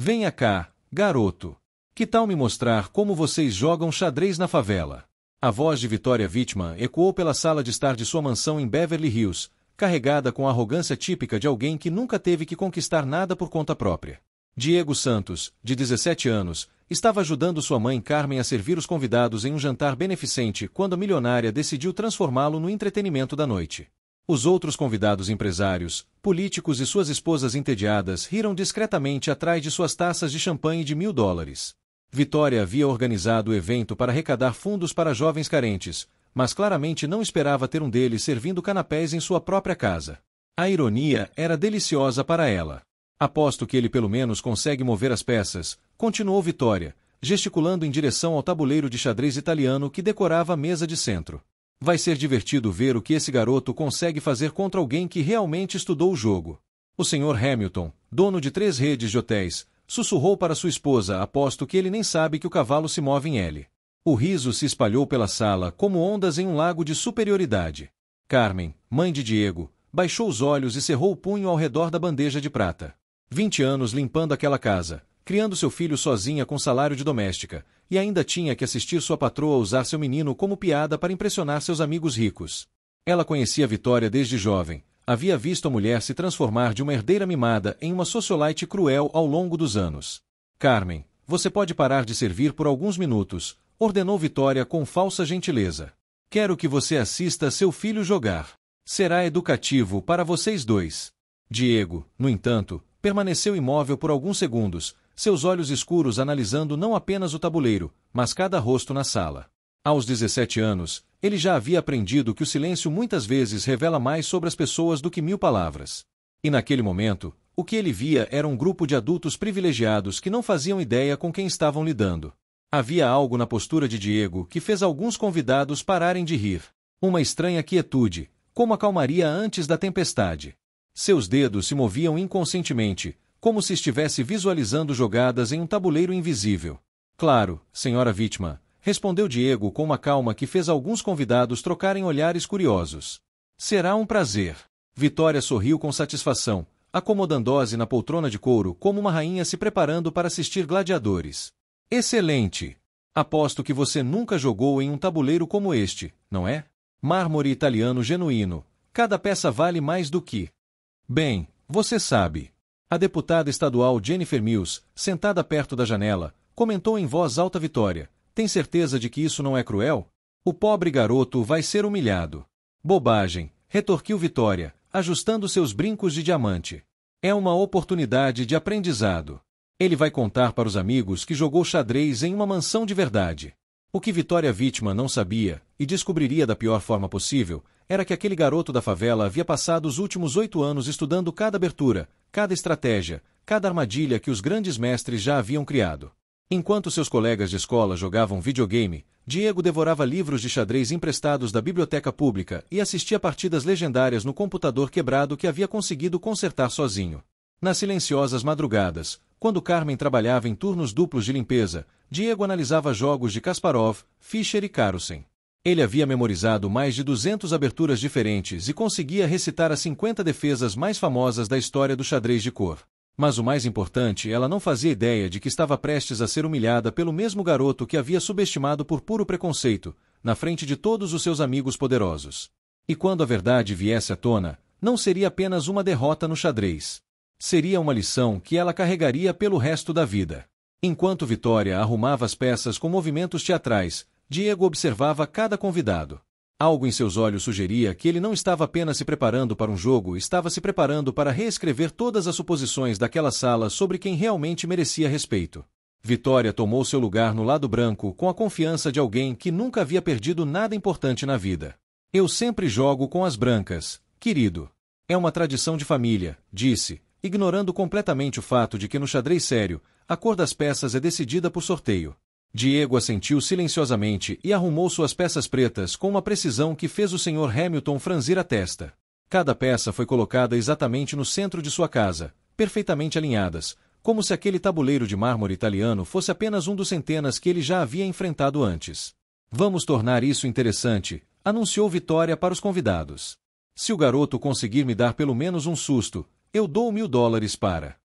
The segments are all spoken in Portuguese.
Venha cá, garoto. Que tal me mostrar como vocês jogam xadrez na favela? A voz de Victoria Wittmann ecoou pela sala de estar de sua mansão em Beverly Hills, carregada com a arrogância típica de alguém que nunca teve que conquistar nada por conta própria. Diego Santos, de 17 anos, estava ajudando sua mãe Carmen a servir os convidados em um jantar beneficente quando a milionária decidiu transformá-lo no entretenimento da noite. Os outros convidados empresários, políticos e suas esposas entediadas riram discretamente atrás de suas taças de champanhe de $1000. Victoria havia organizado o evento para arrecadar fundos para jovens carentes, mas claramente não esperava ter um deles servindo canapés em sua própria casa. A ironia era deliciosa para ela. Aposto que ele pelo menos consegue mover as peças, continuou Victoria, gesticulando em direção ao tabuleiro de xadrez italiano que decorava a mesa de centro. Vai ser divertido ver o que esse garoto consegue fazer contra alguém que realmente estudou o jogo. O Sr. Hamilton, dono de 3 redes de hotéis, sussurrou para sua esposa: aposto que ele nem sabe que o cavalo se move em L. O riso se espalhou pela sala como ondas em um lago de superioridade. Carmen, mãe de Diego, baixou os olhos e cerrou o punho ao redor da bandeja de prata. 20 anos limpando aquela casa, criando seu filho sozinha com salário de doméstica, e ainda tinha que assistir sua patroa usar seu menino como piada para impressionar seus amigos ricos. Ela conhecia Victoria desde jovem, havia visto a mulher se transformar de uma herdeira mimada em uma socialite cruel ao longo dos anos. Carmen, você pode parar de servir por alguns minutos, ordenou Victoria com falsa gentileza. Quero que você assista seu filho jogar. Será educativo para vocês dois. Diego, no entanto, permaneceu imóvel por alguns segundos, seus olhos escuros analisando não apenas o tabuleiro, mas cada rosto na sala. Aos 17 anos, ele já havia aprendido que o silêncio muitas vezes revela mais sobre as pessoas do que 1000 palavras. E naquele momento, o que ele via era um grupo de adultos privilegiados que não faziam ideia com quem estavam lidando. Havia algo na postura de Diego que fez alguns convidados pararem de rir. Uma estranha quietude, como a calmaria antes da tempestade. Seus dedos se moviam inconscientemente, como se estivesse visualizando jogadas em um tabuleiro invisível. Claro, Sra. Wittmann, respondeu Diego com uma calma que fez alguns convidados trocarem olhares curiosos. Será um prazer. Victoria sorriu com satisfação, acomodando-se na poltrona de couro como uma rainha se preparando para assistir gladiadores. Excelente! Aposto que você nunca jogou em um tabuleiro como este, não é? Mármore italiano genuíno. Cada peça vale mais do que... Bem, você sabe. A deputada estadual Jennifer Mills, sentada perto da janela, comentou em voz alta Victoria. Tem certeza de que isso não é cruel? O pobre garoto vai ser humilhado. Bobagem, retorquiu Victoria, ajustando seus brincos de diamante. É uma oportunidade de aprendizado. Ele vai contar para os amigos que jogou xadrez em uma mansão de verdade. O que Victoria Wittmann não sabia, e descobriria da pior forma possível, era que aquele garoto da favela havia passado os últimos 8 anos estudando cada abertura, cada estratégia, cada armadilha que os grandes mestres já haviam criado. Enquanto seus colegas de escola jogavam videogame, Diego devorava livros de xadrez emprestados da biblioteca pública e assistia partidas legendárias no computador quebrado que havia conseguido consertar sozinho. Nas silenciosas madrugadas, quando Carmen trabalhava em turnos duplos de limpeza, Diego analisava jogos de Kasparov, Fischer e Carlsen. Ele havia memorizado mais de 200 aberturas diferentes e conseguia recitar as 50 defesas mais famosas da história do xadrez de cor. Mas o mais importante, ela não fazia ideia de que estava prestes a ser humilhada pelo mesmo garoto que havia subestimado por puro preconceito, na frente de todos os seus amigos poderosos. E quando a verdade viesse à tona, não seria apenas uma derrota no xadrez. Seria uma lição que ela carregaria pelo resto da vida. Enquanto Victoria arrumava as peças com movimentos teatrais, Diego observava cada convidado. Algo em seus olhos sugeria que ele não estava apenas se preparando para um jogo, estava se preparando para reescrever todas as suposições daquela sala sobre quem realmente merecia respeito. Victoria tomou seu lugar no lado branco com a confiança de alguém que nunca havia perdido nada importante na vida. Eu sempre jogo com as brancas, querido. É uma tradição de família, disse, ignorando completamente o fato de que no xadrez sério, a cor das peças é decidida por sorteio. Diego assentiu silenciosamente e arrumou suas peças pretas com uma precisão que fez o Sr. Hamilton franzir a testa. Cada peça foi colocada exatamente no centro de sua casa, perfeitamente alinhadas, como se aquele tabuleiro de mármore italiano fosse apenas um dos centenas que ele já havia enfrentado antes. Vamos tornar isso interessante, anunciou Victoria para os convidados. Se o garoto conseguir me dar pelo menos um susto, eu dou $1000 para...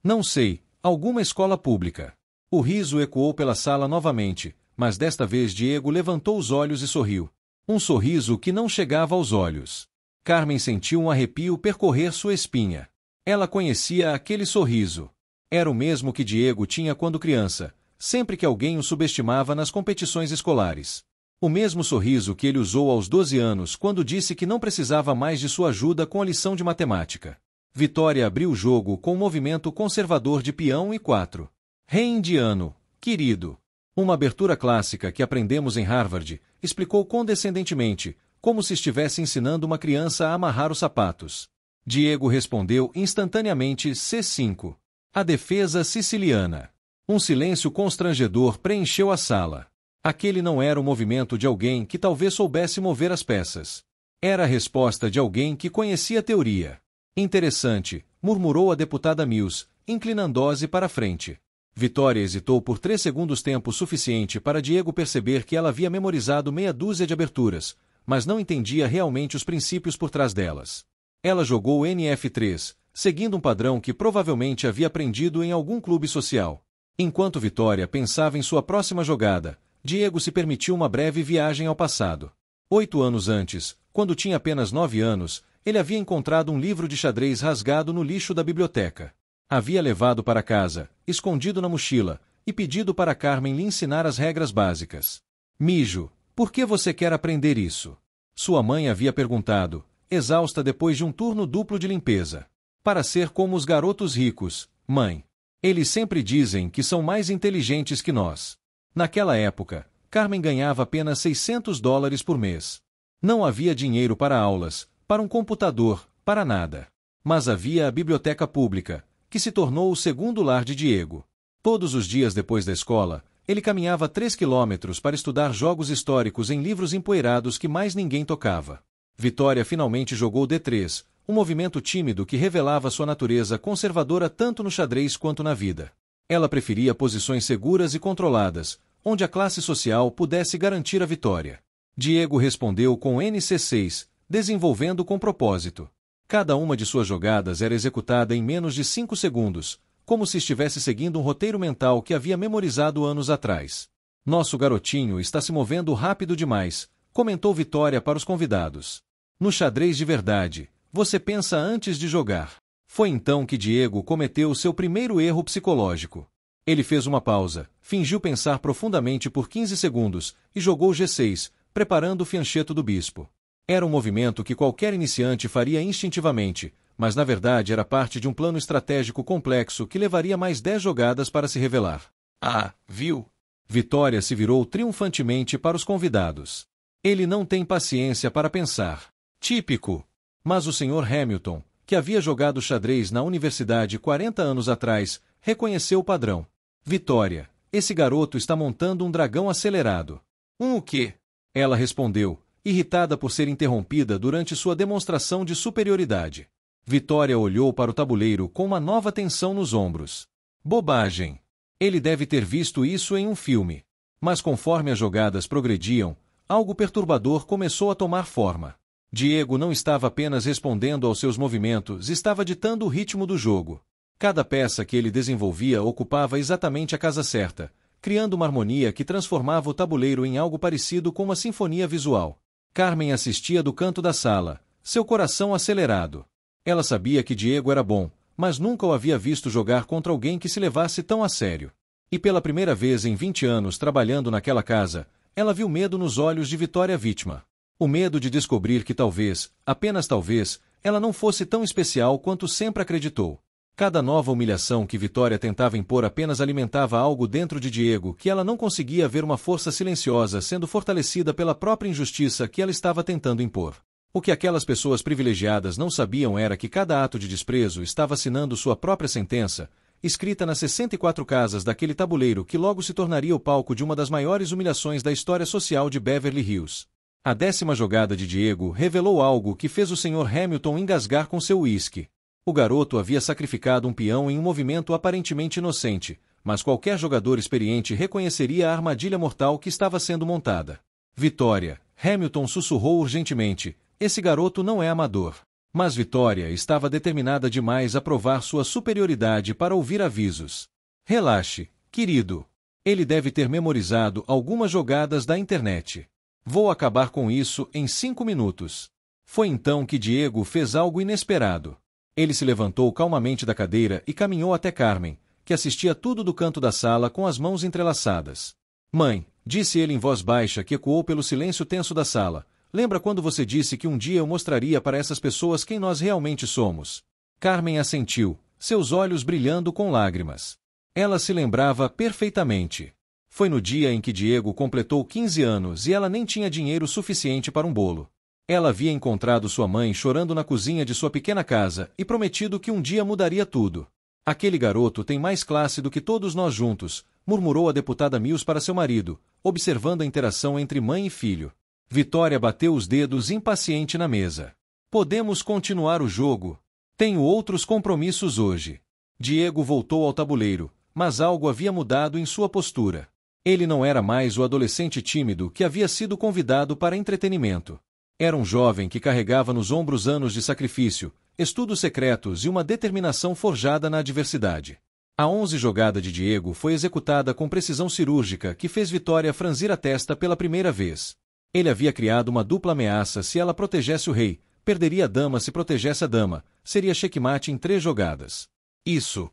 Não sei, Alguma escola pública. O riso ecoou pela sala novamente, mas desta vez Diego levantou os olhos e sorriu. Um sorriso que não chegava aos olhos. Carmen sentiu um arrepio percorrer sua espinha. Ela conhecia aquele sorriso. Era o mesmo que Diego tinha quando criança, sempre que alguém o subestimava nas competições escolares. O mesmo sorriso que ele usou aos 12 anos quando disse que não precisava mais de sua ajuda com a lição de matemática. Vitória abriu o jogo com um movimento conservador de peão e 4. Rei indiano, querido. Uma abertura clássica que aprendemos em Harvard, explicou condescendentemente, como se estivesse ensinando uma criança a amarrar os sapatos. Diego respondeu instantaneamente C5. A defesa siciliana. Um silêncio constrangedor preencheu a sala. Aquele não era o movimento de alguém que talvez soubesse mover as peças. Era a resposta de alguém que conhecia a teoria. Interessante, murmurou a deputada Mills, inclinando-se para a frente. Vitória hesitou por 3 segundos, tempo suficiente para Diego perceber que ela havia memorizado meia dúzia de aberturas, mas não entendia realmente os princípios por trás delas. Ela jogou NF3, seguindo um padrão que provavelmente havia aprendido em algum clube social. Enquanto Vitória pensava em sua próxima jogada, Diego se permitiu uma breve viagem ao passado. 8 anos antes, quando tinha apenas 9 anos, ele havia encontrado um livro de xadrez rasgado no lixo da biblioteca. Havia levado para casa, escondido na mochila, e pedido para Carmen lhe ensinar as regras básicas. Mijo, por que você quer aprender isso? Sua mãe havia perguntado, exausta depois de um turno duplo de limpeza. Para ser como os garotos ricos, mãe. Eles sempre dizem que são mais inteligentes que nós. Naquela época, Carmen ganhava apenas $600 por mês. Não havia dinheiro para aulas, para um computador, para nada. Mas havia a biblioteca pública, que se tornou o segundo lar de Diego. Todos os dias depois da escola, ele caminhava 3 quilômetros para estudar jogos históricos em livros empoeirados que mais ninguém tocava. Vitória finalmente jogou D3, um movimento tímido que revelava sua natureza conservadora tanto no xadrez quanto na vida. Ela preferia posições seguras e controladas, onde a classe social pudesse garantir a vitória. Diego respondeu com NC6, desenvolvendo com propósito. Cada uma de suas jogadas era executada em menos de 5 segundos, como se estivesse seguindo um roteiro mental que havia memorizado anos atrás. Nosso garotinho está se movendo rápido demais, comentou Vitória para os convidados. No xadrez de verdade, você pensa antes de jogar. Foi então que Diego cometeu seu primeiro erro psicológico. Ele fez uma pausa, fingiu pensar profundamente por 15 segundos e jogou G6, preparando o fianchetto do bispo. Era um movimento que qualquer iniciante faria instintivamente, mas na verdade era parte de um plano estratégico complexo que levaria mais 10 jogadas para se revelar. Ah, viu? Vitória se virou triunfantemente para os convidados. Ele não tem paciência para pensar. Típico. Mas o Sr. Hamilton, que havia jogado xadrez na universidade 40 anos atrás, reconheceu o padrão. Vitória, esse garoto está montando um dragão acelerado. O quê? Ela respondeu, irritada por ser interrompida durante sua demonstração de superioridade. Vitória olhou para o tabuleiro com uma nova tensão nos ombros. Bobagem. Ele deve ter visto isso em um filme. Mas conforme as jogadas progrediam, algo perturbador começou a tomar forma. Diego não estava apenas respondendo aos seus movimentos, estava ditando o ritmo do jogo. Cada peça que ele desenvolvia ocupava exatamente a casa certa, criando uma harmonia que transformava o tabuleiro em algo parecido com uma sinfonia visual. Carmen assistia do canto da sala, seu coração acelerado. Ela sabia que Diego era bom, mas nunca o havia visto jogar contra alguém que se levasse tão a sério. E pela primeira vez em 20 anos trabalhando naquela casa, ela viu medo nos olhos de Vitória Vítima. O medo de descobrir que talvez, apenas talvez, ela não fosse tão especial quanto sempre acreditou. Cada nova humilhação que Vitória tentava impor apenas alimentava algo dentro de Diego que ela não conseguia ver, uma força silenciosa sendo fortalecida pela própria injustiça que ela estava tentando impor. O que aquelas pessoas privilegiadas não sabiam era que cada ato de desprezo estava assinando sua própria sentença, escrita nas 64 casas daquele tabuleiro que logo se tornaria o palco de uma das maiores humilhações da história social de Beverly Hills. A 10ª jogada de Diego revelou algo que fez o Sr. Hamilton engasgar com seu uísque. O garoto havia sacrificado um peão em um movimento aparentemente inocente, mas qualquer jogador experiente reconheceria a armadilha mortal que estava sendo montada. Vitória, Hamilton sussurrou urgentemente, esse garoto não é amador. Mas Vitória estava determinada demais a provar sua superioridade para ouvir avisos. Relaxe, querido. Ele deve ter memorizado algumas jogadas da internet. Vou acabar com isso em 5 minutos. Foi então que Diego fez algo inesperado. Ele se levantou calmamente da cadeira e caminhou até Carmen, que assistia tudo do canto da sala com as mãos entrelaçadas. Mãe, disse ele em voz baixa que ecoou pelo silêncio tenso da sala, lembra quando você disse que um dia eu mostraria para essas pessoas quem nós realmente somos? Carmen assentiu, seus olhos brilhando com lágrimas. Ela se lembrava perfeitamente. Foi no dia em que Diego completou 15 anos e ela nem tinha dinheiro suficiente para um bolo. Ela havia encontrado sua mãe chorando na cozinha de sua pequena casa e prometido que um dia mudaria tudo. Aquele garoto tem mais classe do que todos nós juntos, murmurou a deputada Mills para seu marido, observando a interação entre mãe e filho. Vitória bateu os dedos impaciente na mesa. Podemos continuar o jogo. Tenho outros compromissos hoje. Diego voltou ao tabuleiro, mas algo havia mudado em sua postura. Ele não era mais o adolescente tímido que havia sido convidado para entretenimento. Era um jovem que carregava nos ombros anos de sacrifício, estudos secretos e uma determinação forjada na adversidade. A 11 jogada de Diego foi executada com precisão cirúrgica que fez Vitória franzir a testa pela primeira vez. Ele havia criado uma dupla ameaça se ela protegesse o rei, perderia a dama se protegesse a dama, seria checkmate em 3 jogadas. Isso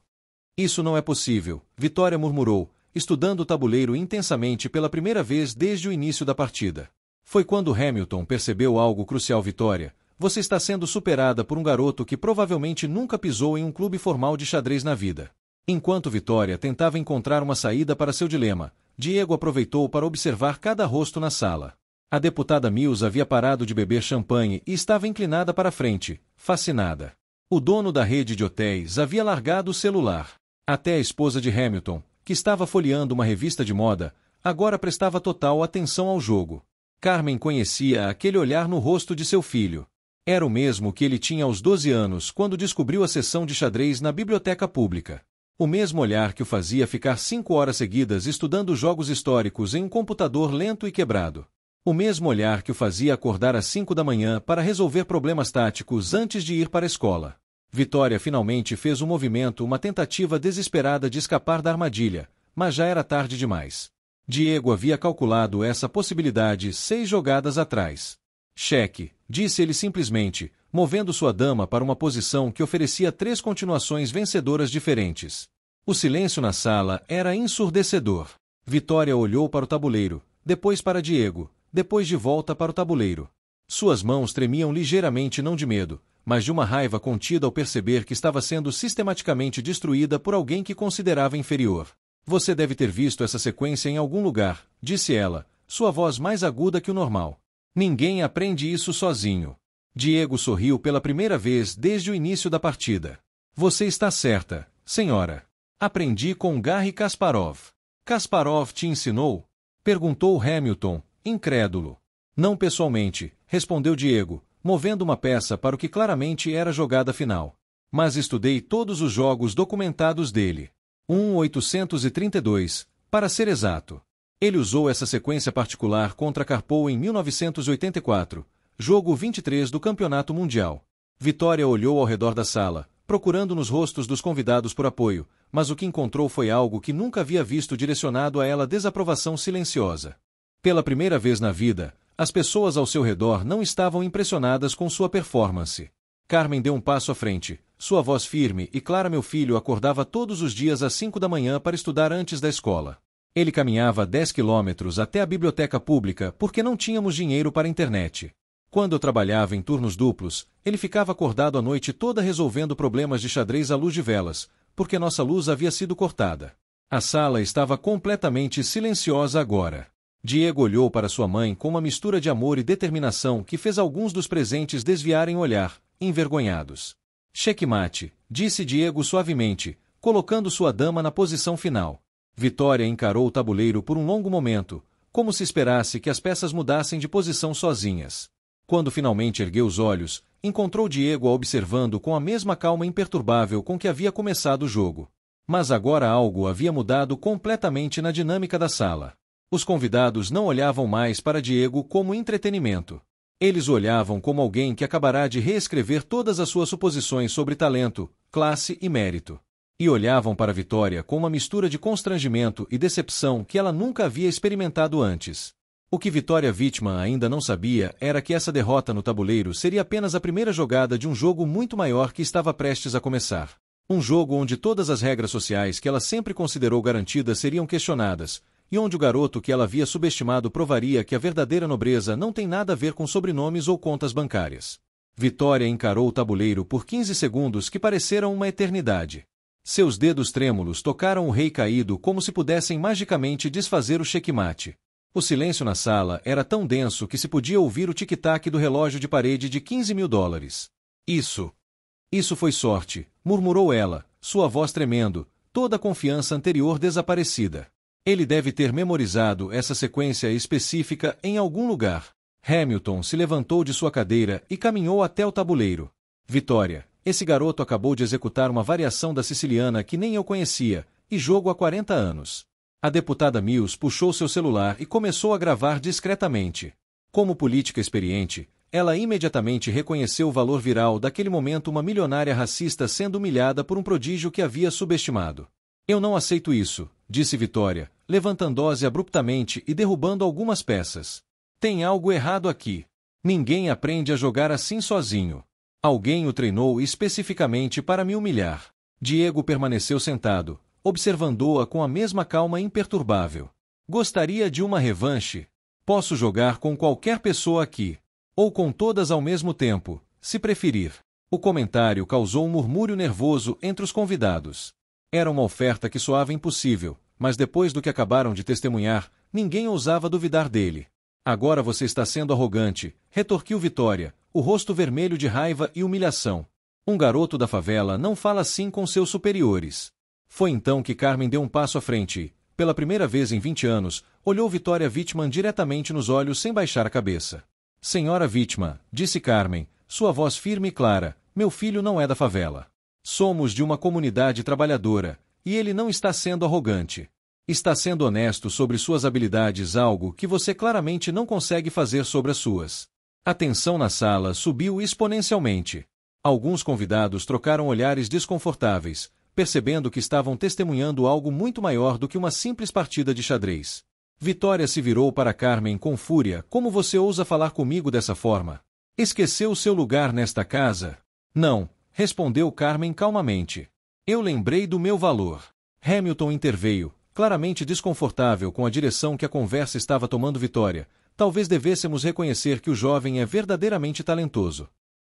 não é possível, Vitória murmurou, estudando o tabuleiro intensamente pela primeira vez desde o início da partida. Foi quando Hamilton percebeu algo crucial. Vitória, você está sendo superada por um garoto que provavelmente nunca pisou em um clube formal de xadrez na vida. Enquanto Vitória tentava encontrar uma saída para seu dilema, Diego aproveitou para observar cada rosto na sala. A deputada Mills havia parado de beber champanhe e estava inclinada para a frente, fascinada. O dono da rede de hotéis havia largado o celular. Até a esposa de Hamilton, que estava folheando uma revista de moda, agora prestava total atenção ao jogo. Carmen conhecia aquele olhar no rosto de seu filho. Era o mesmo que ele tinha aos 12 anos quando descobriu a sessão de xadrez na biblioteca pública. O mesmo olhar que o fazia ficar 5 horas seguidas estudando jogos históricos em um computador lento e quebrado. O mesmo olhar que o fazia acordar às 5 da manhã para resolver problemas táticos antes de ir para a escola. Vitória finalmente fez um movimento, uma tentativa desesperada de escapar da armadilha, mas já era tarde demais. Diego havia calculado essa possibilidade 6 jogadas atrás. Cheque, disse ele simplesmente, movendo sua dama para uma posição que oferecia 3 continuações vencedoras diferentes. O silêncio na sala era ensurdecedor. Vitória olhou para o tabuleiro, depois para Diego, depois de volta para o tabuleiro. Suas mãos tremiam ligeiramente, não de medo, mas de uma raiva contida ao perceber que estava sendo sistematicamente destruída por alguém que considerava inferior. Você deve ter visto essa sequência em algum lugar, disse ela, sua voz mais aguda que o normal. Ninguém aprende isso sozinho. Diego sorriu pela primeira vez desde o início da partida. Você está certa, senhora. Aprendi com Garry Kasparov. Kasparov te ensinou? Perguntou Hamilton, incrédulo. Não pessoalmente, respondeu Diego, movendo uma peça para o que claramente era a jogada final. Mas estudei todos os jogos documentados dele. 832, para ser exato. Ele usou essa sequência particular contra Karpov em 1984, jogo 23 do Campeonato Mundial. Vitória olhou ao redor da sala, procurando nos rostos dos convidados por apoio, mas o que encontrou foi algo que nunca havia visto, direcionado a ela: desaprovação silenciosa. Pela primeira vez na vida, as pessoas ao seu redor não estavam impressionadas com sua performance. Carmen deu um passo à frente, sua voz firme e clara. Meu filho acordava todos os dias às 5 da manhã para estudar antes da escola. Ele caminhava 10 quilômetros até a biblioteca pública porque não tínhamos dinheiro para a internet. Quando eu trabalhava em turnos duplos, ele ficava acordado a noite toda resolvendo problemas de xadrez à luz de velas, porque nossa luz havia sido cortada. A sala estava completamente silenciosa agora. Diego olhou para sua mãe com uma mistura de amor e determinação que fez alguns dos presentes desviarem o olhar, envergonhados. Checkmate, disse Diego suavemente, colocando sua dama na posição final. Vitória encarou o tabuleiro por um longo momento, como se esperasse que as peças mudassem de posição sozinhas. Quando finalmente ergueu os olhos, encontrou Diego a observando com a mesma calma imperturbável com que havia começado o jogo. Mas agora algo havia mudado completamente na dinâmica da sala. Os convidados não olhavam mais para Diego como entretenimento. Eles o olhavam como alguém que acabará de reescrever todas as suas suposições sobre talento, classe e mérito. E olhavam para Vitória com uma mistura de constrangimento e decepção que ela nunca havia experimentado antes. O que Vitória Wittmann ainda não sabia era que essa derrota no tabuleiro seria apenas a primeira jogada de um jogo muito maior que estava prestes a começar. Um jogo onde todas as regras sociais que ela sempre considerou garantidas seriam questionadas, e onde o garoto que ela havia subestimado provaria que a verdadeira nobreza não tem nada a ver com sobrenomes ou contas bancárias. Vitória encarou o tabuleiro por 15 segundos que pareceram uma eternidade. Seus dedos trêmulos tocaram o rei caído como se pudessem magicamente desfazer o xeque-mate. O silêncio na sala era tão denso que se podia ouvir o tic-tac do relógio de parede de $15.000. Isso foi sorte, murmurou ela, sua voz tremendo, toda a confiança anterior desaparecida. Ele deve ter memorizado essa sequência específica em algum lugar. Hamilton se levantou de sua cadeira e caminhou até o tabuleiro. Vitória, esse garoto acabou de executar uma variação da siciliana que nem eu conhecia, e jogo há 40 anos. A deputada Mills puxou seu celular e começou a gravar discretamente. Como política experiente, ela imediatamente reconheceu o valor viral daquele momento, uma milionária racista sendo humilhada por um prodígio que havia subestimado. Eu não aceito isso, disse Vitória, levantando-se abruptamente e derrubando algumas peças. Tem algo errado aqui. Ninguém aprende a jogar assim sozinho. Alguém o treinou especificamente para me humilhar. Diego permaneceu sentado, observando-a com a mesma calma imperturbável. Gostaria de uma revanche? Posso jogar com qualquer pessoa aqui. Ou com todas ao mesmo tempo, se preferir. O comentário causou um murmúrio nervoso entre os convidados. Era uma oferta que soava impossível, mas depois do que acabaram de testemunhar, ninguém ousava duvidar dele. Agora você está sendo arrogante, retorquiu Vitória, o rosto vermelho de raiva e humilhação. Um garoto da favela não fala assim com seus superiores. Foi então que Carmen deu um passo à frente e, pela primeira vez em 20 anos, olhou Vitória Wittmann diretamente nos olhos sem baixar a cabeça. Senhora Wittmann, disse Carmen, sua voz firme e clara, meu filho não é da favela. Somos de uma comunidade trabalhadora, e ele não está sendo arrogante. Está sendo honesto sobre suas habilidades, algo que você claramente não consegue fazer sobre as suas. A tensão na sala subiu exponencialmente. Alguns convidados trocaram olhares desconfortáveis, percebendo que estavam testemunhando algo muito maior do que uma simples partida de xadrez. Vitória se virou para Carmen com fúria. Como você ousa falar comigo dessa forma? Esqueceu seu lugar nesta casa? Não, respondeu Carmen calmamente. Eu lembrei do meu valor. Hamilton interveio, claramente desconfortável com a direção que a conversa estava tomando. Vitória, talvez devêssemos reconhecer que o jovem é verdadeiramente talentoso.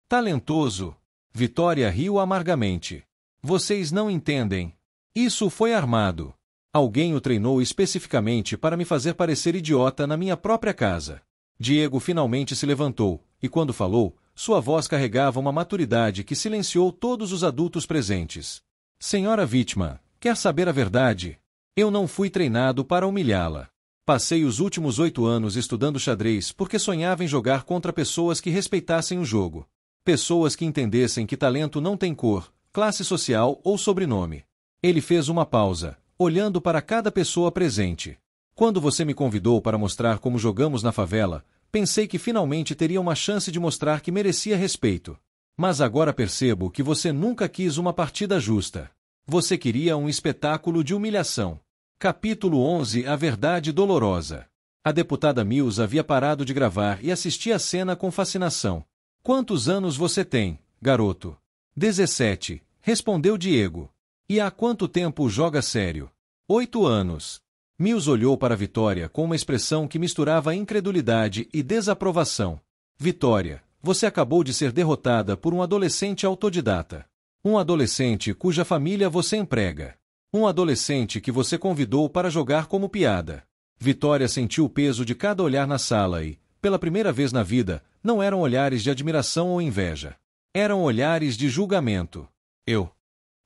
Talentoso? Vitória riu amargamente. Vocês não entendem. Isso foi armado. Alguém o treinou especificamente para me fazer parecer idiota na minha própria casa. Diego finalmente se levantou, e quando falou, sua voz carregava uma maturidade que silenciou todos os adultos presentes. Senhora Wittmann, quer saber a verdade? Eu não fui treinado para humilhá-la. Passei os últimos 8 anos estudando xadrez porque sonhava em jogar contra pessoas que respeitassem o jogo. Pessoas que entendessem que talento não tem cor, classe social ou sobrenome. Ele fez uma pausa, olhando para cada pessoa presente. Quando você me convidou para mostrar como jogamos na favela, pensei que finalmente teria uma chance de mostrar que merecia respeito. Mas agora percebo que você nunca quis uma partida justa. Você queria um espetáculo de humilhação. Capítulo 11 A Verdade Dolorosa. A deputada Mills havia parado de gravar e assistia a cena com fascinação. Quantos anos você tem, garoto? 17, respondeu Diego. E há quanto tempo joga sério? 8 anos. Mills olhou para Vitória com uma expressão que misturava incredulidade e desaprovação. Vitória, você acabou de ser derrotada por um adolescente autodidata. Um adolescente cuja família você emprega. Um adolescente que você convidou para jogar como piada. Vitória sentiu o peso de cada olhar na sala e, pela primeira vez na vida, não eram olhares de admiração ou inveja. Eram olhares de julgamento.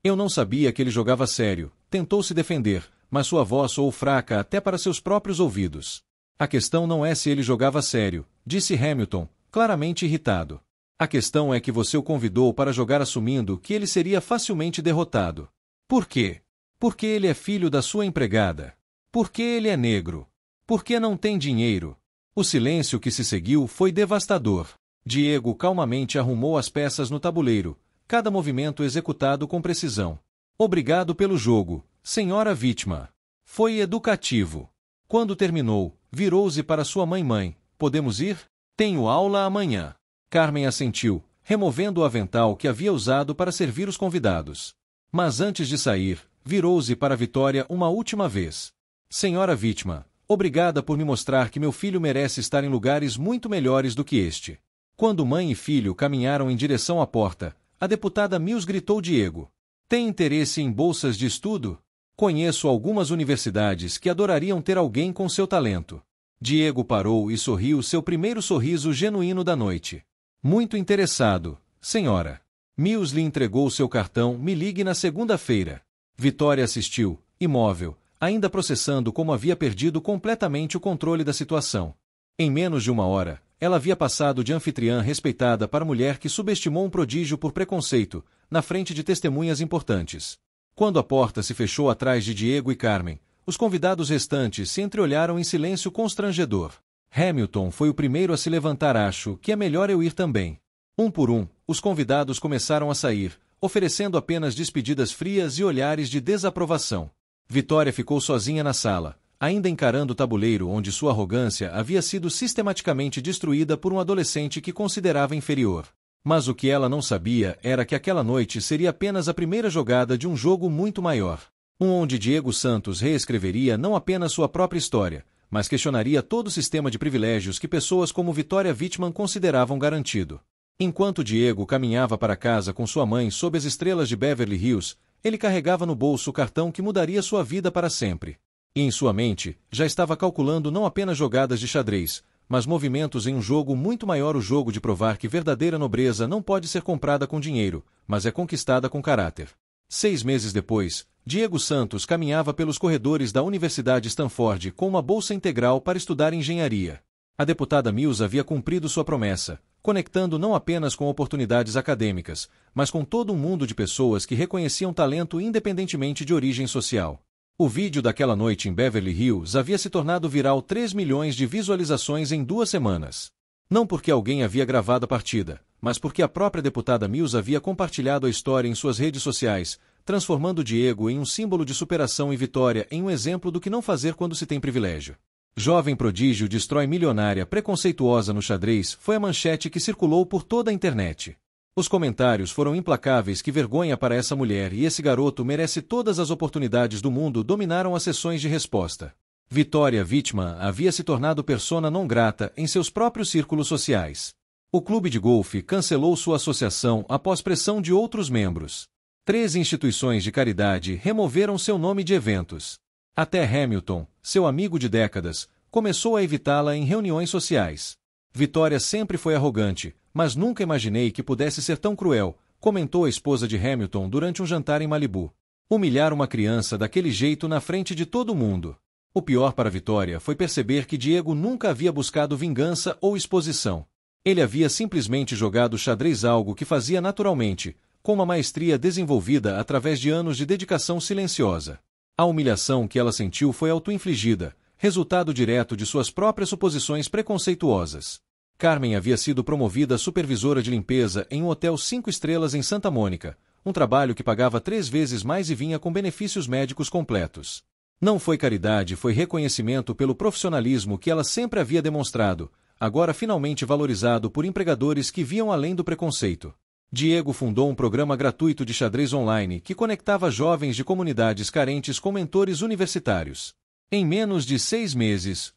Eu não sabia que ele jogava sério, tentou se defender, mas sua voz soou fraca até para seus próprios ouvidos. A questão não é se ele jogava sério, disse Hamilton, claramente irritado. A questão é que você o convidou para jogar assumindo que ele seria facilmente derrotado. Por quê? Porque ele é filho da sua empregada. Porque ele é negro. Porque não tem dinheiro. O silêncio que se seguiu foi devastador. Diego calmamente arrumou as peças no tabuleiro, cada movimento executado com precisão. Obrigado pelo jogo, senhora vítima. Foi educativo. Quando terminou, virou-se para sua mãe. Podemos ir? Tenho aula amanhã. Carmen assentiu, removendo o avental que havia usado para servir os convidados. Mas antes de sair, virou-se para Vitória uma última vez. Senhora vítima, obrigada por me mostrar que meu filho merece estar em lugares muito melhores do que este. Quando mãe e filho caminharam em direção à porta, a deputada Mills gritou Diego. Tem interesse em bolsas de estudo? Conheço algumas universidades que adorariam ter alguém com seu talento. Diego parou e sorriu seu primeiro sorriso genuíno da noite. Muito interessado, senhora. Mills lhe entregou seu cartão. Me ligue na segunda-feira. Vitória assistiu, imóvel, ainda processando como havia perdido completamente o controle da situação. Em menos de uma hora, ela havia passado de anfitriã respeitada para mulher que subestimou um prodígio por preconceito, na frente de testemunhas importantes. Quando a porta se fechou atrás de Diego e Carmen, os convidados restantes se entreolharam em silêncio constrangedor. Hamilton foi o primeiro a se levantar. Acho que é melhor eu ir também. Um por um, os convidados começaram a sair, oferecendo apenas despedidas frias e olhares de desaprovação. Vitória ficou sozinha na sala, ainda encarando o tabuleiro onde sua arrogância havia sido sistematicamente destruída por um adolescente que considerava inferior. Mas o que ela não sabia era que aquela noite seria apenas a primeira jogada de um jogo muito maior. Onde Diego Santos reescreveria não apenas sua própria história, mas questionaria todo o sistema de privilégios que pessoas como Vitória Wittmann consideravam garantido. Enquanto Diego caminhava para casa com sua mãe sob as estrelas de Beverly Hills, ele carregava no bolso o cartão que mudaria sua vida para sempre. E em sua mente, já estava calculando não apenas jogadas de xadrez, mas movimentos em um jogo muito maior, o jogo de provar que verdadeira nobreza não pode ser comprada com dinheiro, mas é conquistada com caráter. 6 meses depois, Diego Santos caminhava pelos corredores da Universidade Stanford com uma bolsa integral para estudar engenharia. A deputada Mills havia cumprido sua promessa, conectando não apenas com oportunidades acadêmicas, mas com todo um mundo de pessoas que reconheciam talento independentemente de origem social. O vídeo daquela noite em Beverly Hills havia se tornado viral, 3 milhões de visualizações em 2 semanas. Não porque alguém havia gravado a partida, mas porque a própria deputada Mills havia compartilhado a história em suas redes sociais, transformando Diego em um símbolo de superação e vitória, em um exemplo do que não fazer quando se tem privilégio. Jovem prodígio destrói milionária preconceituosa no xadrez foi a manchete que circulou por toda a internet. Os comentários foram implacáveis. Que vergonha para essa mulher, e esse garoto merece todas as oportunidades do mundo. Dominaram as sessões de resposta. Vitória Wittmann havia se tornado persona non grata em seus próprios círculos sociais. O clube de golfe cancelou sua associação após pressão de outros membros. 3 instituições de caridade removeram seu nome de eventos. Até Hamilton, seu amigo de décadas, começou a evitá-la em reuniões sociais. Vitória sempre foi arrogante, mas nunca imaginei que pudesse ser tão cruel, comentou a esposa de Hamilton durante um jantar em Malibu. Humilhar uma criança daquele jeito na frente de todo mundo. O pior para Vitória foi perceber que Diego nunca havia buscado vingança ou exposição. Ele havia simplesmente jogado xadrez, algo que fazia naturalmente, com uma maestria desenvolvida através de anos de dedicação silenciosa. A humilhação que ela sentiu foi auto-infligida, resultado direto de suas próprias suposições preconceituosas. Carmen havia sido promovida supervisora de limpeza em um hotel 5 estrelas em Santa Mônica, um trabalho que pagava 3 vezes mais e vinha com benefícios médicos completos. Não foi caridade, foi reconhecimento pelo profissionalismo que ela sempre havia demonstrado, agora finalmente valorizado por empregadores que viam além do preconceito. Diego fundou um programa gratuito de xadrez online que conectava jovens de comunidades carentes com mentores universitários. Em menos de 6 meses,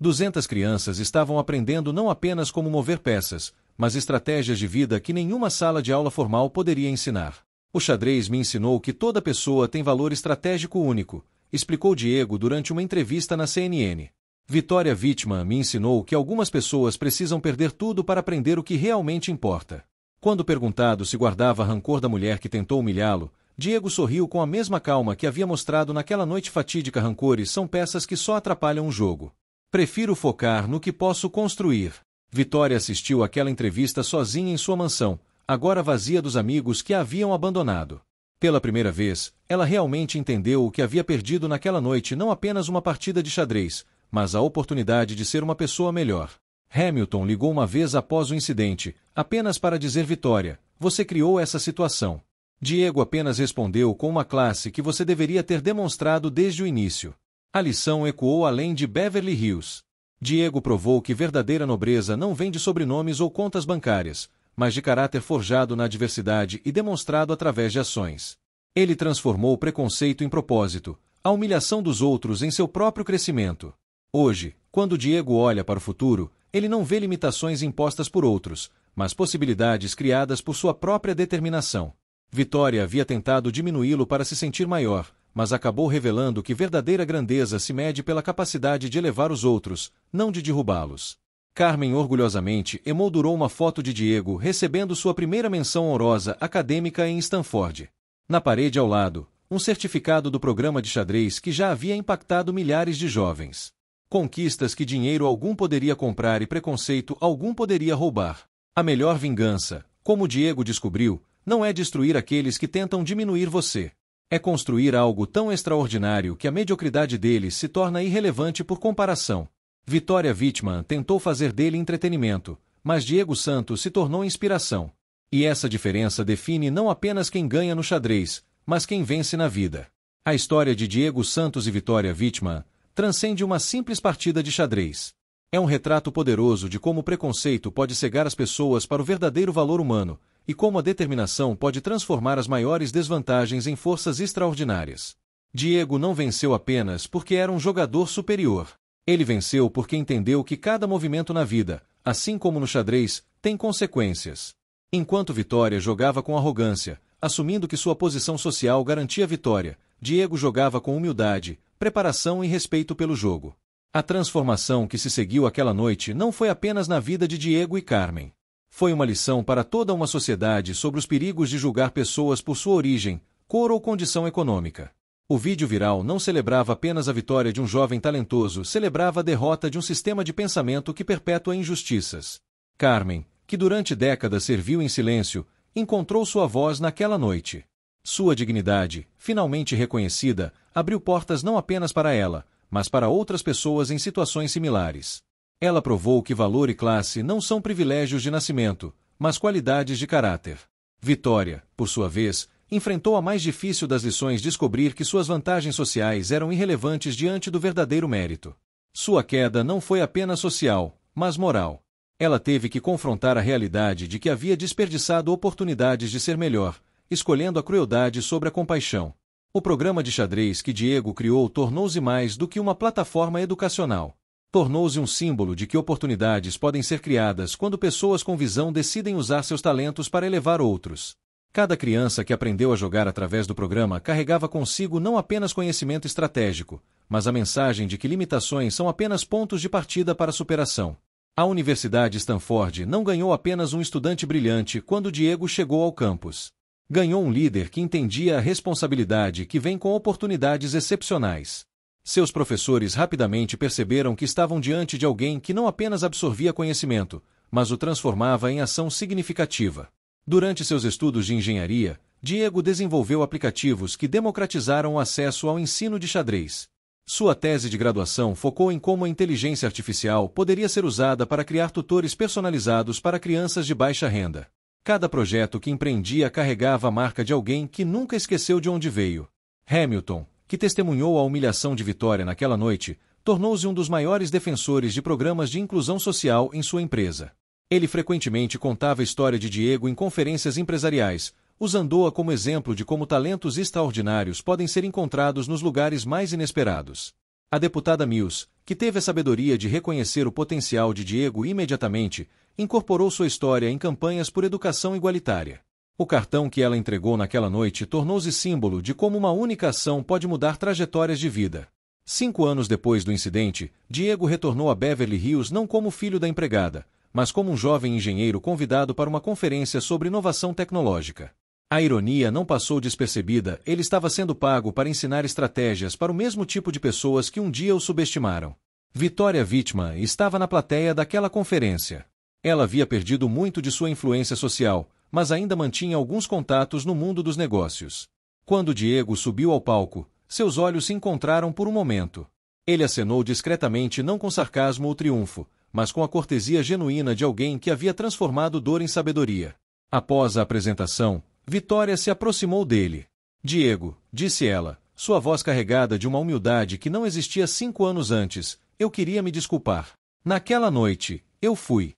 200 crianças estavam aprendendo não apenas como mover peças, mas estratégias de vida que nenhuma sala de aula formal poderia ensinar. O xadrez me ensinou que toda pessoa tem valor estratégico único, explicou Diego durante uma entrevista na CNN. Vitória Wittmann me ensinou que algumas pessoas precisam perder tudo para aprender o que realmente importa. Quando perguntado se guardava rancor da mulher que tentou humilhá-lo, Diego sorriu com a mesma calma que havia mostrado naquela noite fatídica. Rancores são peças que só atrapalham o jogo. Prefiro focar no que posso construir. Vitória assistiu àquela entrevista sozinha em sua mansão, agora vazia dos amigos que a haviam abandonado. Pela primeira vez, ela realmente entendeu o que havia perdido naquela noite, não apenas uma partida de xadrez, mas a oportunidade de ser uma pessoa melhor. Hamilton ligou uma vez após o incidente, apenas para dizer: Vitória, você criou essa situação. Diego apenas respondeu com uma classe que você deveria ter demonstrado desde o início. A lição ecoou além de Beverly Hills. Diego provou que verdadeira nobreza não vem de sobrenomes ou contas bancárias, mas de caráter forjado na adversidade e demonstrado através de ações. Ele transformou o preconceito em propósito, a humilhação dos outros em seu próprio crescimento. Hoje, quando Diego olha para o futuro, ele não vê limitações impostas por outros, mas possibilidades criadas por sua própria determinação. Vitória havia tentado diminuí-lo para se sentir maior, mas acabou revelando que verdadeira grandeza se mede pela capacidade de elevar os outros, não de derrubá-los. Carmen orgulhosamente emoldurou uma foto de Diego recebendo sua primeira menção honrosa acadêmica em Stanford. Na parede ao lado, um certificado do programa de xadrez que já havia impactado milhares de jovens. Conquistas que dinheiro algum poderia comprar e preconceito algum poderia roubar. A melhor vingança, como Diego descobriu, não é destruir aqueles que tentam diminuir você. É construir algo tão extraordinário que a mediocridade deles se torna irrelevante por comparação. Vitória Wittmann tentou fazer dele entretenimento, mas Diego Santos se tornou inspiração. E essa diferença define não apenas quem ganha no xadrez, mas quem vence na vida. A história de Diego Santos e Vitória Wittmann transcende uma simples partida de xadrez. É um retrato poderoso de como o preconceito pode cegar as pessoas para o verdadeiro valor humano, e como a determinação pode transformar as maiores desvantagens em forças extraordinárias. Diego não venceu apenas porque era um jogador superior. Ele venceu porque entendeu que cada movimento na vida, assim como no xadrez, tem consequências. Enquanto Vitória jogava com arrogância, assumindo que sua posição social garantia a vitória, Diego jogava com humildade, preparação e respeito pelo jogo. A transformação que se seguiu aquela noite não foi apenas na vida de Diego e Carmen. Foi uma lição para toda uma sociedade sobre os perigos de julgar pessoas por sua origem, cor ou condição econômica. O vídeo viral não celebrava apenas a vitória de um jovem talentoso, celebrava a derrota de um sistema de pensamento que perpetua injustiças. Carmen, que durante décadas serviu em silêncio, encontrou sua voz naquela noite. Sua dignidade, finalmente reconhecida, abriu portas não apenas para ela, mas para outras pessoas em situações similares. Ela provou que valor e classe não são privilégios de nascimento, mas qualidades de caráter. Vitória, por sua vez, enfrentou a mais difícil das lições: descobrir que suas vantagens sociais eram irrelevantes diante do verdadeiro mérito. Sua queda não foi apenas social, mas moral. Ela teve que confrontar a realidade de que havia desperdiçado oportunidades de ser melhor, escolhendo a crueldade sobre a compaixão. O programa de xadrez que Diego criou tornou-se mais do que uma plataforma educacional. Tornou-se um símbolo de que oportunidades podem ser criadas quando pessoas com visão decidem usar seus talentos para elevar outros. Cada criança que aprendeu a jogar através do programa carregava consigo não apenas conhecimento estratégico, mas a mensagem de que limitações são apenas pontos de partida para a superação. A Universidade Stanford não ganhou apenas um estudante brilhante quando Diego chegou ao campus. Ganhou um líder que entendia a responsabilidade que vem com oportunidades excepcionais. Seus professores rapidamente perceberam que estavam diante de alguém que não apenas absorvia conhecimento, mas o transformava em ação significativa. Durante seus estudos de engenharia, Diego desenvolveu aplicativos que democratizaram o acesso ao ensino de xadrez. Sua tese de graduação focou em como a inteligência artificial poderia ser usada para criar tutores personalizados para crianças de baixa renda. Cada projeto que empreendia carregava a marca de alguém que nunca esqueceu de onde veio. Hamilton, que testemunhou a humilhação de Vitória naquela noite, tornou-se um dos maiores defensores de programas de inclusão social em sua empresa. Ele frequentemente contava a história de Diego em conferências empresariais, usando-a como exemplo de como talentos extraordinários podem ser encontrados nos lugares mais inesperados. A deputada Mills, que teve a sabedoria de reconhecer o potencial de Diego imediatamente, incorporou sua história em campanhas por educação igualitária. O cartão que ela entregou naquela noite tornou-se símbolo de como uma única ação pode mudar trajetórias de vida. 5 anos depois do incidente, Diego retornou a Beverly Hills não como filho da empregada, mas como um jovem engenheiro convidado para uma conferência sobre inovação tecnológica. A ironia não passou despercebida: ele estava sendo pago para ensinar estratégias para o mesmo tipo de pessoas que um dia o subestimaram. Vitória Wittmann estava na plateia daquela conferência. Ela havia perdido muito de sua influência social, mas ainda mantinha alguns contatos no mundo dos negócios. Quando Diego subiu ao palco, seus olhos se encontraram por um momento. Ele acenou discretamente, não com sarcasmo ou triunfo, mas com a cortesia genuína de alguém que havia transformado dor em sabedoria. Após a apresentação, Vitória se aproximou dele. Diego, disse ela, sua voz carregada de uma humildade que não existia 5 anos antes, eu queria me desculpar. Naquela noite, eu fui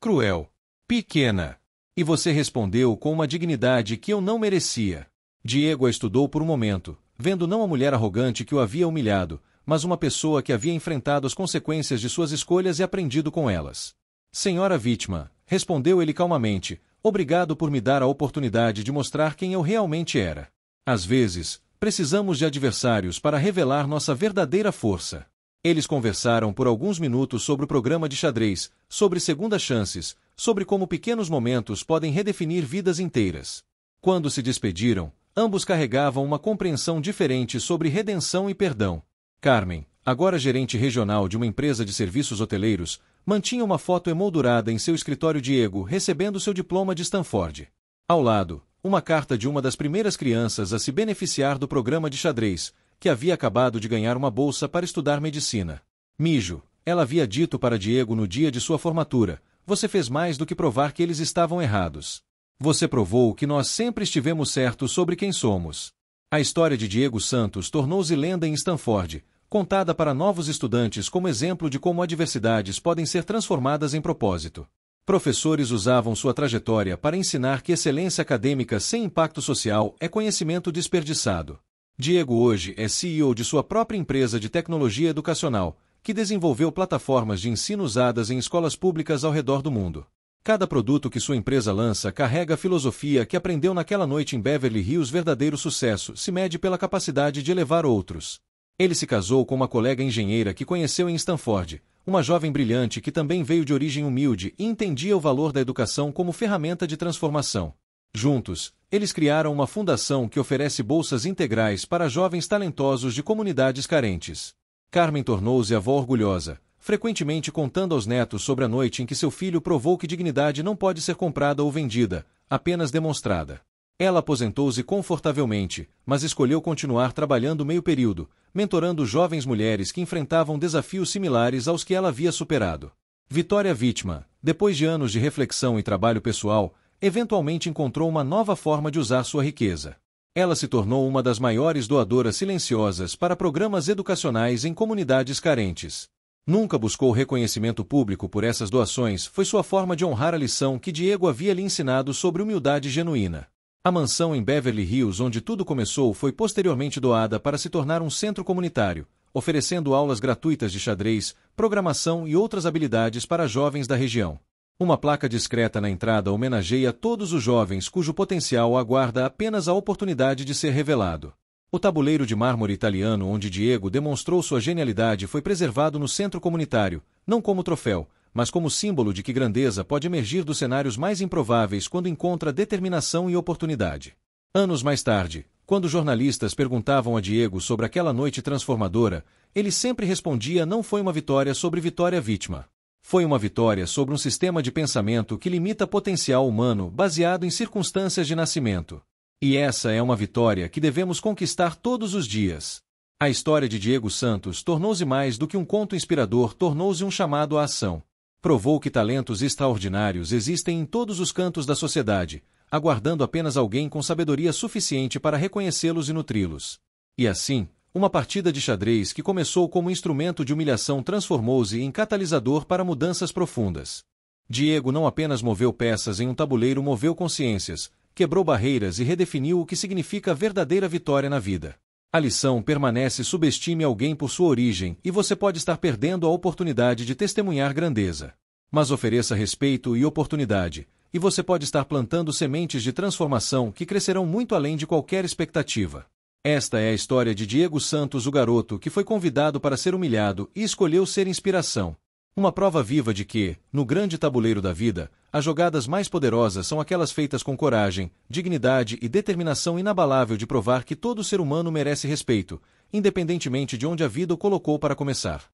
cruel, pequena. E você respondeu com uma dignidade que eu não merecia. Diego a estudou por um momento, vendo não a mulher arrogante que o havia humilhado, mas uma pessoa que havia enfrentado as consequências de suas escolhas e aprendido com elas. Senhora vítima, respondeu ele calmamente, obrigado por me dar a oportunidade de mostrar quem eu realmente era. Às vezes, precisamos de adversários para revelar nossa verdadeira força. Eles conversaram por alguns minutos sobre o programa de xadrez, sobre segundas chances, sobre como pequenos momentos podem redefinir vidas inteiras. Quando se despediram, ambos carregavam uma compreensão diferente sobre redenção e perdão. Carmen, agora gerente regional de uma empresa de serviços hoteleiros, mantinha uma foto emoldurada em seu escritório Diego recebendo seu diploma de Stanford. Ao lado, uma carta de uma das primeiras crianças a se beneficiar do programa de xadrez, que havia acabado de ganhar uma bolsa para estudar medicina. Mijo, ela havia dito para Diego no dia de sua formatura, você fez mais do que provar que eles estavam errados. Você provou que nós sempre estivemos certos sobre quem somos. A história de Diego Santos tornou-se lenda em Stanford, contada para novos estudantes como exemplo de como adversidades podem ser transformadas em propósito. Professores usavam sua trajetória para ensinar que excelência acadêmica sem impacto social é conhecimento desperdiçado. Diego hoje é CEO de sua própria empresa de tecnologia educacional, que desenvolveu plataformas de ensino usadas em escolas públicas ao redor do mundo. Cada produto que sua empresa lança carrega a filosofia que aprendeu naquela noite em Beverly Hills. Verdadeiro sucesso se mede pela capacidade de elevar outros. Ele se casou com uma colega engenheira que conheceu em Stanford, uma jovem brilhante que também veio de origem humilde e entendia o valor da educação como ferramenta de transformação. Juntos, eles criaram uma fundação que oferece bolsas integrais para jovens talentosos de comunidades carentes. Carmen tornou-se avó orgulhosa, frequentemente contando aos netos sobre a noite em que seu filho provou que dignidade não pode ser comprada ou vendida, apenas demonstrada. Ela aposentou-se confortavelmente, mas escolheu continuar trabalhando meio período, mentorando jovens mulheres que enfrentavam desafios similares aos que ela havia superado. Vitória vítima, depois de anos de reflexão e trabalho pessoal, eventualmente encontrou uma nova forma de usar sua riqueza. Ela se tornou uma das maiores doadoras silenciosas para programas educacionais em comunidades carentes. Nunca buscou reconhecimento público por essas doações, foi sua forma de honrar a lição que Diego havia lhe ensinado sobre humildade genuína. A mansão em Beverly Hills onde tudo começou foi posteriormente doada para se tornar um centro comunitário, oferecendo aulas gratuitas de xadrez, programação e outras habilidades para jovens da região. Uma placa discreta na entrada homenageia todos os jovens cujo potencial aguarda apenas a oportunidade de ser revelado. O tabuleiro de mármore italiano onde Diego demonstrou sua genialidade foi preservado no centro comunitário, não como troféu, mas como símbolo de que grandeza pode emergir dos cenários mais improváveis quando encontra determinação e oportunidade. Anos mais tarde, quando jornalistas perguntavam a Diego sobre aquela noite transformadora, ele sempre respondia: não foi uma vitória sobre vitória vítima. Foi uma vitória sobre um sistema de pensamento que limita potencial humano baseado em circunstâncias de nascimento. E essa é uma vitória que devemos conquistar todos os dias. A história de Diego Santos tornou-se mais do que um conto inspirador, tornou-se um chamado à ação. Provou que talentos extraordinários existem em todos os cantos da sociedade, aguardando apenas alguém com sabedoria suficiente para reconhecê-los e nutri-los. E assim, uma partida de xadrez que começou como instrumento de humilhação transformou-se em catalisador para mudanças profundas. Diego não apenas moveu peças em um tabuleiro, moveu consciências, quebrou barreiras e redefiniu o que significa verdadeira vitória na vida. A lição permanece: subestime alguém por sua origem e você pode estar perdendo a oportunidade de testemunhar grandeza. Mas ofereça respeito e oportunidade, e você pode estar plantando sementes de transformação que crescerão muito além de qualquer expectativa. Esta é a história de Diego Santos, o garoto que foi convidado para ser humilhado e escolheu ser inspiração. Uma prova viva de que, no grande tabuleiro da vida, as jogadas mais poderosas são aquelas feitas com coragem, dignidade e determinação inabalável de provar que todo ser humano merece respeito, independentemente de onde a vida o colocou para começar.